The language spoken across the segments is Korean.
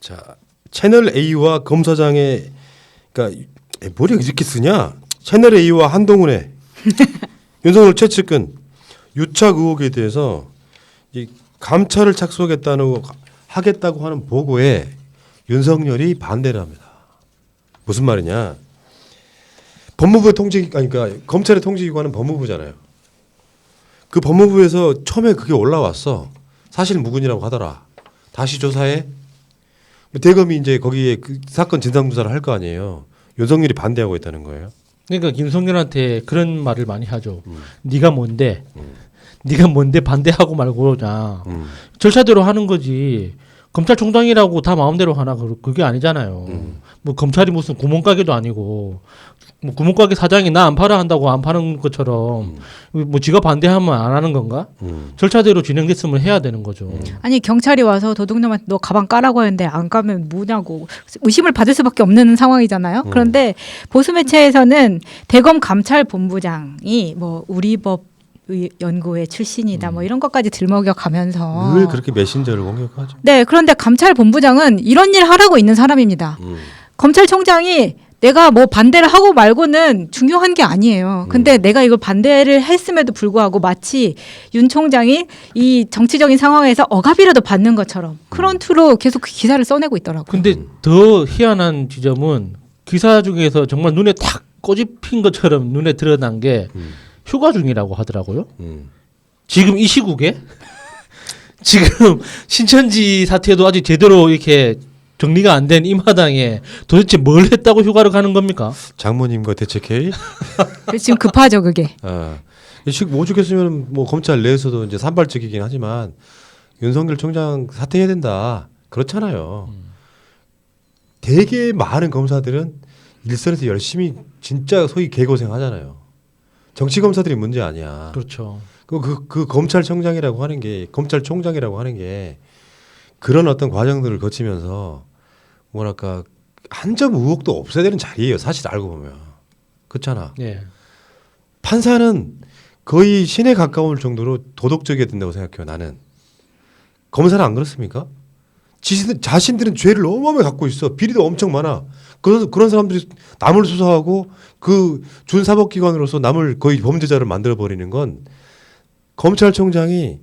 자, 채널 A와 검사장의 그러니까 뭐를 이렇게 쓰냐? 채널 A와 한동훈의 윤석열 최측근 유착 의혹에 대해서 이 감찰을 하겠다고 하는 보고에 윤석열이 반대를 합니다. 무슨 말이냐? 법무부의 그러니까 검찰의 통제기관은 법무부잖아요. 그 법무부에서 처음에 그게 올라왔어. 사실 무근이라고 하더라. 다시 조사해. 대검이 이제 거기에 그 사건 진상 조사를 할 거 아니에요. 윤석열이 반대하고 있다는 거예요. 그러니까 윤석열한테 그런 말을 많이 하죠. 네가 뭔데? 네가 뭔데 반대하고 말고 그러냐. 절차대로 하는 거지. 검찰총장이라고 다 마음대로 하나 그게 아니잖아요. 뭐 검찰이 무슨 구멍가게도 아니고 뭐 구멍가게 사장이 나 안 팔아 한다고 안 파는 것처럼 뭐 지가 반대하면 안 하는 건가? 절차대로 진행됐으면 해야 되는 거죠. 아니 경찰이 와서 도둑놈한테 너 가방 까라고 하는데 안 까면 뭐냐고 의심을 받을 수밖에 없는 상황이잖아요. 그런데 보수 매체에서는 대검 감찰본부장이 뭐 우리법 연구회 출신이다 뭐 이런 것까지 들먹여가면서 늘 그렇게 메신저를 공격하죠. 네, 그런데 감찰본부장은 이런 일 하라고 있는 사람입니다. 검찰총장이 내가 뭐 반대를 하고 말고는 중요한 게 아니에요. 근데 내가 이걸 반대를 했음에도 불구하고 마치 윤 총장이 이 정치적인 상황에서 억압이라도 받는 것처럼 그런 투로 계속 그 기사를 써내고 있더라고요. 근데 더 희한한 지점은 기사 중에서 정말 눈에 탁 꼬집힌 것처럼 눈에 드러난 게 휴가 중이라고 하더라고요. 지금 이 시국에 지금 신천지 사태도 아직 제대로 이렇게 정리가 안 된 이 마당에 도대체 뭘 했다고 휴가를 가는 겁니까? 장모님과 대책회의? 지금 급하죠 그게. 지금 오죽했으면 뭐 검찰 내에서도 이제 산발적이긴 하지만 윤석열 총장 사퇴해야 된다 그렇잖아요. 되게 많은 검사들은 일선에서 열심히 진짜 소위 개고생 하잖아요. 정치 검사들이 문제 아니야. 그렇죠. 그 검찰총장이라고 하는 게 그런 어떤 과정들을 거치면서 뭐랄까 한 점 의혹도 없어야 되는 자리예요. 사실 알고 보면 그렇잖아. 예. 판사는 거의 신에 가까울 정도로 도덕적이어야 된다고 생각해요. 나는. 검사는 안 그렇습니까? 자신들은 죄를 어마어마하게 갖고 있어. 비리도 엄청 많아. 그런 사람들이 남을 수사하고 그 준사법기관으로서 남을 거의 범죄자를 만들어버리는 건 검찰총장이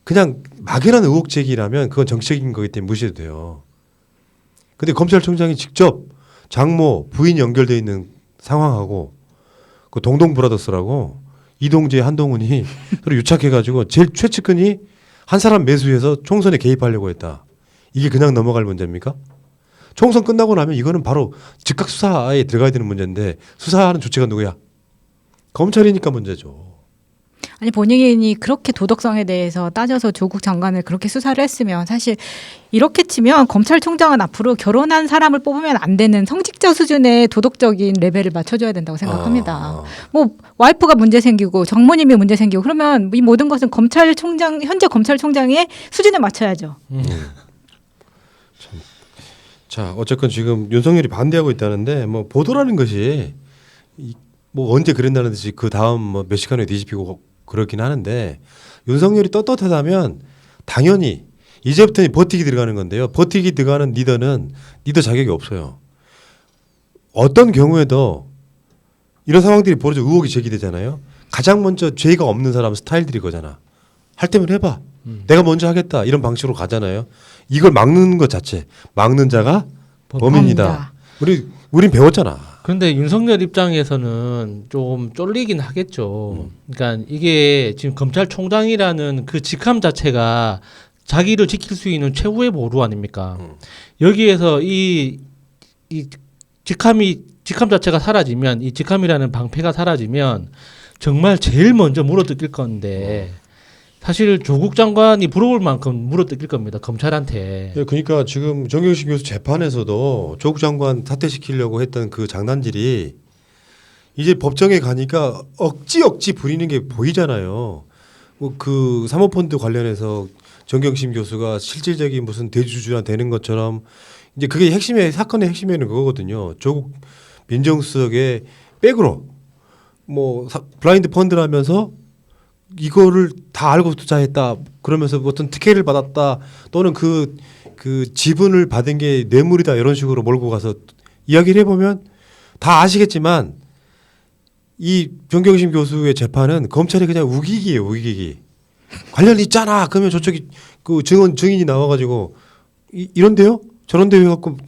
그냥 막연한 의혹 제기라면 그건 정치적인 거기 때문에 무시해도 돼요. 근데 검찰총장이 직접 장모 부인 연결돼 있는 상황하고 그 동동브라더스라고 이동재 한동훈이 서로 유착해가지고 제일 최측근이 한 사람 매수해서 총선에 개입하려고 했다. 이게 그냥 넘어갈 문제입니까? 총선 끝나고 나면 이거는 바로 즉각 수사에 들어가야 되는 문제인데 수사하는 주체가 누구야? 검찰이니까 문제죠. 아니 본인이 그렇게 도덕성에 대해서 따져서 조국 장관을 그렇게 수사를 했으면 사실 이렇게 치면 검찰총장은 앞으로 결혼한 사람을 뽑으면 안 되는 성직자 수준의 도덕적인 레벨을 맞춰줘야 된다고 생각합니다. 뭐 와이프가 문제 생기고 장모님이 문제 생기고 그러면 이 모든 것은 현재 검찰총장의 수준에 맞춰야죠. 자, 어쨌건 지금 윤석열이 반대하고 있다는데 뭐 보도라는 것이 뭐 언제 그랬다는 듯이 그 다음 뭐 몇 시간 후에 뒤집히고 그렇긴 하는데 윤석열이 떳떳하다면 당연히 이제부터는 버티기 들어가는 건데요. 버티기 들어가는 리더는 리더 자격이 없어요. 어떤 경우에도 이런 상황들이 벌어져 의혹이 제기되잖아요. 가장 먼저 죄가 없는 사람 스타일들이 거잖아. 할 때면 해봐. 내가 먼저 하겠다. 이런 방식으로 가잖아요. 이걸 막는 것 자체. 막는 자가 범인이다. 우린 배웠잖아. 그런데 윤석열 입장에서는 좀 쫄리긴 하겠죠. 그러니까 이게 지금 검찰총장이라는 그 직함 자체가 자기를 지킬 수 있는 최후의 보루 아닙니까? 여기에서 이 직함 자체가 사라지면 이 직함이라는 방패가 사라지면 정말 제일 먼저 물어뜯길 건데 사실 조국 장관이 부러울 만큼 물어뜯길 겁니다. 검찰한테. 그러니까 지금 정경심 교수 재판에서도 조국 장관 사퇴시키려고 했던 그 장난질이 이제 법정에 가니까 억지 부리는 게 보이잖아요. 뭐 그 사모펀드 관련해서 정경심 교수가 실질적인 무슨 대주주나 되는 것처럼 이제 그게 사건의 핵심에는 그거거든요. 조국 민정수석의 백으로 뭐 블라인드 펀드라면서 이거를 다 알고 투자했다. 그러면서 어떤 특혜를 받았다. 또는 그 그 지분을 받은 게 뇌물이다 이런 식으로 몰고 가서 이야기를 해보면 다 아시겠지만 이 변경심 교수의 재판은 검찰이 그냥 우기기예요, 우기기. 관련 있잖아. 그러면 저쪽이 그 증인이 나와가지고 이런데요, 저런데요 해갖고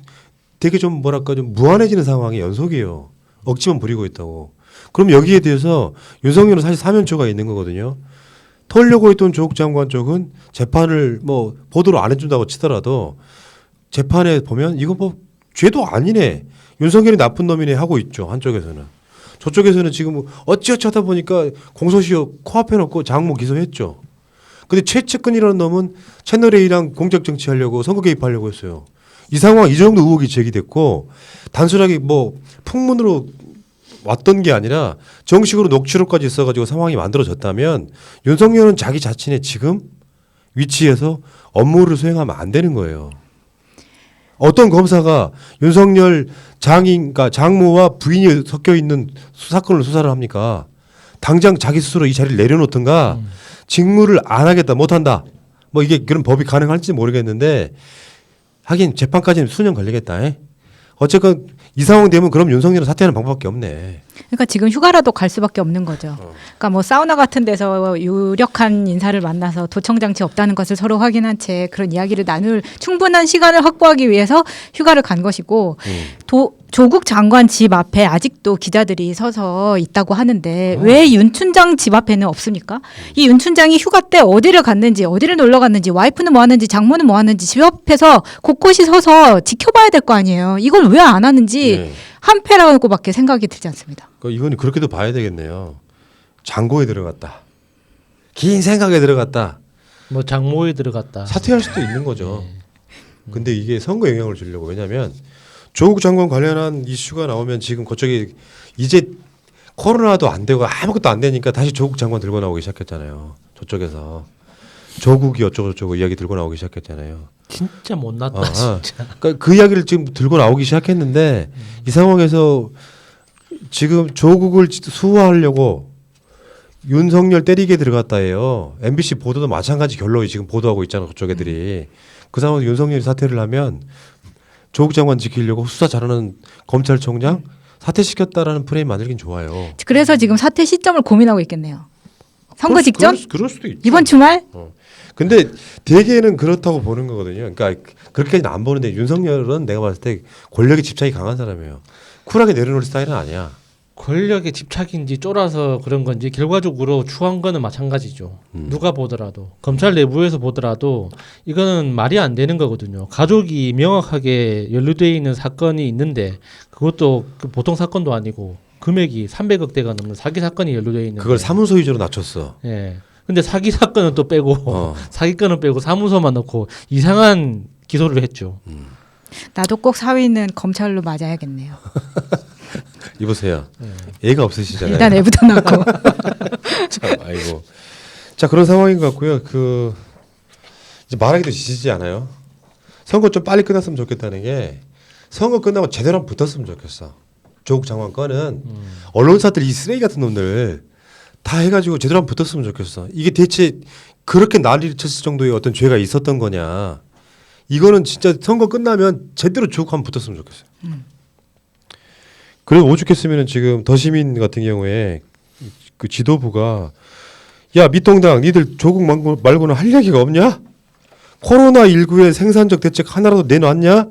되게 좀 뭐랄까 좀 무한해지는 상황이 연속이에요. 억지만 부리고 있다고. 그럼 여기에 대해서 윤석열은 사실 사면초가 있는 거거든요. 털려고 했던 조국 장관 쪽은 재판을 뭐 보도를 안 해준다고 치더라도 재판에 보면 이거 뭐 죄도 아니네. 윤석열이 나쁜 놈이네 하고 있죠. 한쪽에서는. 저쪽에서는 지금 어찌어찌 하다 보니까 공소시효 코앞에 놓고 장모 기소했죠. 근데 최측근이라는 놈은 채널A랑 공적 정치하려고 선거 개입하려고 했어요. 이 상황 이 정도 의혹이 제기됐고 단순하게 뭐 풍문으로 왔던 게 아니라 정식으로 녹취록까지 있어가지고 상황이 만들어졌다면 윤석열은 자기 자신의 지금 위치에서 업무를 수행하면 안 되는 거예요. 어떤 검사가 윤석열 그러니까 장모와 부인이 섞여 있는 사건을 수사를 합니까? 당장 자기 스스로 이 자리를 내려놓든가 직무를 안 하겠다, 못한다. 뭐 이게 그런 법이 가능할지 모르겠는데 하긴 재판까지는 수년 걸리겠다. 어쨌건 이 상황 되면 그럼 윤석열은 사퇴하는 방법밖에 없네. 그러니까 지금 휴가라도 갈 수밖에 없는 거죠. 그러니까 뭐 사우나 같은 데서 유력한 인사를 만나서 도청 장치 없다는 것을 서로 확인한 채 그런 이야기를 나눌 충분한 시간을 확보하기 위해서 휴가를 간 것이고 조국 장관 집 앞에 아직도 기자들이 서서 있다고 하는데 왜 윤 춘장 집 앞에는 없습니까? 이 윤 춘장이 휴가 때 어디를 갔는지 어디를 놀러 갔는지 와이프는 뭐 하는지 장모는 뭐 하는지 집 앞에서 곳곳이 서서 지켜봐야 될 거 아니에요. 이걸 왜 안 하는지 네. 한패라고밖에 생각이 들지 않습니다. 이건 그렇게도 봐야 되겠네요. 장고에 들어갔다. 긴 생각에 들어갔다. 뭐 장모에 들어갔다. 사퇴할 수도 있는 거죠. 근데 이게 선거 영향을 주려고. 왜냐하면 조국 장관 관련한 이슈가 나오면 지금 그쪽이 이제 코로나도 안 되고 아무것도 안 되니까 다시 조국 장관 들고 나오기 시작했잖아요. 저쪽에서 조국이 어쩌고저쩌고 이야기 들고 나오기 시작했잖아요. 진짜 못났다 진짜. 그러니까 그 이야기를 지금 들고 나오기 시작했는데 이 상황에서 지금 조국을 수호하려고 윤석열 때리게 들어갔다 해요. MBC 보도도 마찬가지 결론이 지금 보도하고 있잖아. 그쪽 애들이. 그 상황에서 윤석열이 사퇴를 하면 조국 장관 지키려고 수사 잘하는 검찰총장 사퇴시켰다라는 프레임 만들긴 좋아요. 그래서 지금 사퇴 시점을 고민하고 있겠네요. 선거 직전? 그럴 수도 있죠. 이번 주말? 근데 대개는 그렇다고 보는 거거든요. 그러니까 그렇게까지는 안 보는데 윤석열은 내가 봤을 때 권력에 집착이 강한 사람이에요. 쿨하게 내려놓을 스타일은 아니야. 권력에 집착인지 쫄아서 그런 건지 결과적으로 추한 거는 마찬가지죠. 누가 보더라도 검찰 내부에서 보더라도 이거는 말이 안 되는 거거든요. 가족이 명확하게 연루되어 있는 사건이 있는데 그것도 보통 사건도 아니고 금액이 300억대가 넘는 사기 사건이 연루되어 있는데 그걸 사무소 위주로 낮췄어. 예. 근데 사기 사건은 또 빼고 사기건은 빼고 사무소만 넣고 이상한 기소를 했죠. 나도 꼭 사위는 검찰로 맞아야겠네요. 이보세요. 애가 없으시잖아요. 일단 애부터 낳고. 참, 아이고. 자, 그런 상황인 것 같고요. 이제 말하기도 지치지 않아요. 선거 좀 빨리 끝났으면 좋겠다는 게 선거 끝나고 제대로 한번 붙었으면 좋겠어. 조국 장관 건은 언론사들 이 쓰레기 같은 놈들 다 해가지고 제대로 한번 붙었으면 좋겠어. 이게 대체 그렇게 난리를 쳤을 정도의 어떤 죄가 있었던 거냐. 이거는 진짜 선거 끝나면 제대로 조국 한번 붙었으면 좋겠어요. 그래서 오죽했으면 지금 더시민 같은 경우에 그 지도부가 야 미통당 니들 조국 말고는 할 얘기가 없냐? 코로나19의 생산적 대책 하나라도 내놨냐?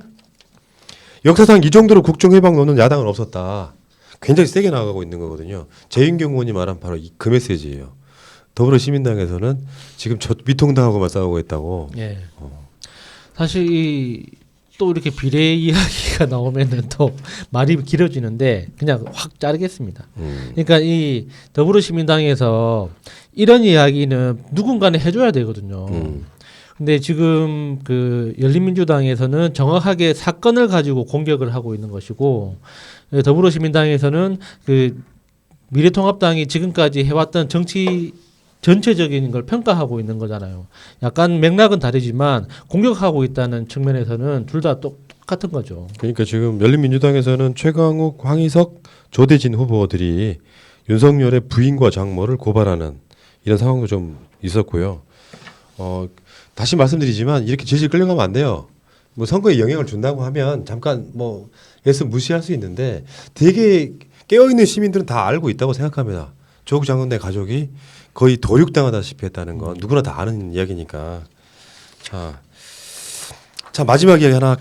역사상 이 정도로 국정해방 놓는 야당은 없었다. 굉장히 세게 나가고 있는 거거든요. 재윤경 의원이 말한 바로 그 메시지예요. 더불어시민당에서는 지금 저 미통당하고만 싸우고 있다고. 예. 사실 또 이렇게 비례 이야기가 나오면은 또 말이 길어지는데 그냥 확 자르겠습니다. 그러니까 이 더불어시민당에서 이런 이야기는 누군가는 해줘야 되거든요. 근데 지금 그 열린민주당에서는 정확하게 사건을 가지고 공격을 하고 있는 것이고 더불어시민당에서는 그 미래통합당이 지금까지 해왔던 정치 전체적인 걸 평가하고 있는 거잖아요. 약간 맥락은 다르지만 공격하고 있다는 측면에서는 둘 다 똑같은 거죠. 그러니까 지금 열린민주당에서는 최강욱, 황희석, 조대진 후보들이 윤석열의 부인과 장모를 고발하는 이런 상황도 좀 있었고요. 다시 말씀드리지만 이렇게 질질 끌려가면 안 돼요. 뭐 선거에 영향을 준다고 하면 잠깐 뭐 애써 무시할 수 있는데 되게 깨어 있는 시민들은 다 알고 있다고 생각합니다. 조국 장관의 가족이 거의 도륙당하다시피 했다는 건 누구나 다 아는 이야기니까. 자 마지막 이야기 하나.